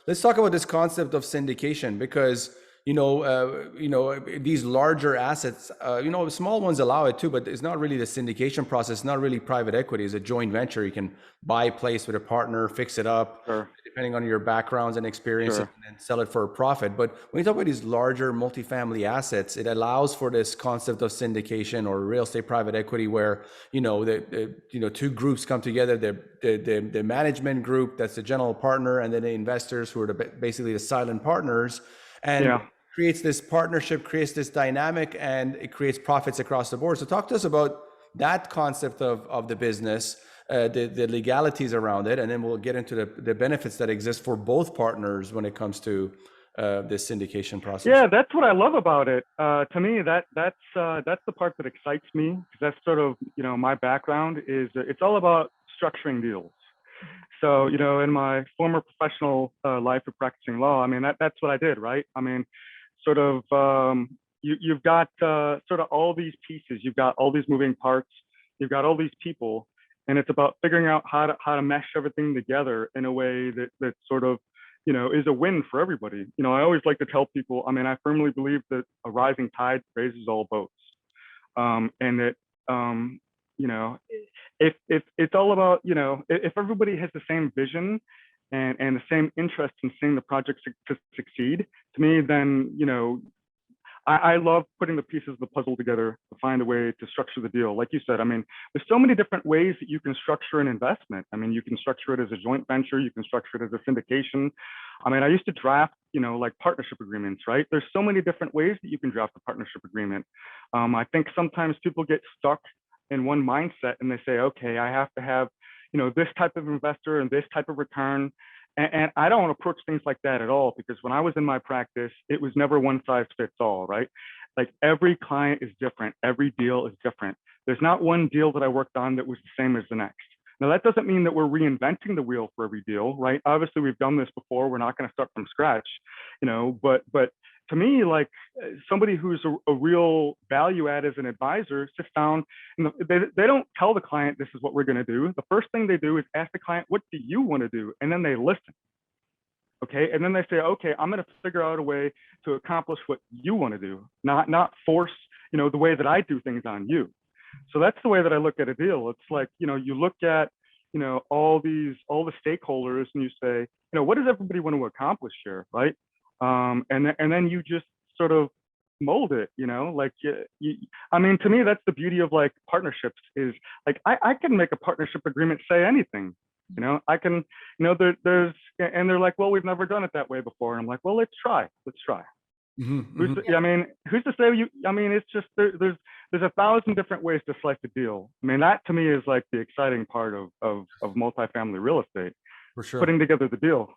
let's talk about this concept of syndication, because these larger assets, small ones allow it too, but it's not really the syndication process. It's not really private equity. It's a joint venture. You can buy a place with a partner, fix it up, Sure. depending on your backgrounds and experiences, Sure. and then sell it for a profit. But when you talk about these larger multifamily assets, it allows for this concept of syndication or real estate private equity, where two groups come together. The management group, that's the general partner, and then the investors, who are basically the silent partners, and Yeah. creates this partnership, creates this dynamic, and it creates profits across the board. So talk to us about that concept of the business, the legalities around it, and then we'll get into the benefits that exist for both partners when it comes to this syndication process. Yeah, that's what I love about it. To me, that's the part that excites me, because that's sort of, my background is, it's all about structuring deals. So, in my former professional life of practicing law, I mean, that's what I did, right? I mean, sort of, you've got sort of all these pieces, you've got all these moving parts, you've got all these people, and it's about figuring out how to mesh everything together in a way that sort of, is a win for everybody. I always like to tell people, I mean, I firmly believe that a rising tide raises all boats, and that, if it's all about, if everybody has the same vision and the same interest in seeing the project to succeed, to me, then, I love putting the pieces of the puzzle together to find a way to structure the deal. Like you said, I mean, there's so many different ways that you can structure an investment. I mean, you can structure it as a joint venture, you can structure it as a syndication. I mean, I used to draft, like partnership agreements, right? There's so many different ways that you can draft a partnership agreement. I think sometimes people get stuck in one mindset and they say, okay, I have to have, this type of investor and this type of return. And I don't approach things like that at all, because when I was in my practice, it was never one size fits all, right? Like, every client is different. Every deal is different. There's not one deal that I worked on that was the same as the next. Now, that doesn't mean that we're reinventing the wheel for every deal, right? Obviously, we've done this before. We're not going to start from scratch, but to me, like, somebody who's a real value add as an advisor sits down, and they don't tell the client, this is what we're going to do. The first thing they do is ask the client, what do you want to do? And then they listen. Okay. And then they say, okay, I'm going to figure out a way to accomplish what you want to do, not force, the way that I do things on you. So that's the way that I look at a deal. It's like, you look at, all the stakeholders, and you say, what does everybody want to accomplish here, right? And then you just sort of mold it, like, I mean, to me, that's the beauty of, like, partnerships, is like, I can make a partnership agreement say anything, I can, there's, and they're like, well, we've never done it that way before. And I'm like, well, let's try. I mean, who's to say I mean, it's just, there's 1,000 different ways to slice a deal. I mean, that to me is like the exciting part of multifamily real estate, For sure. putting together the deal.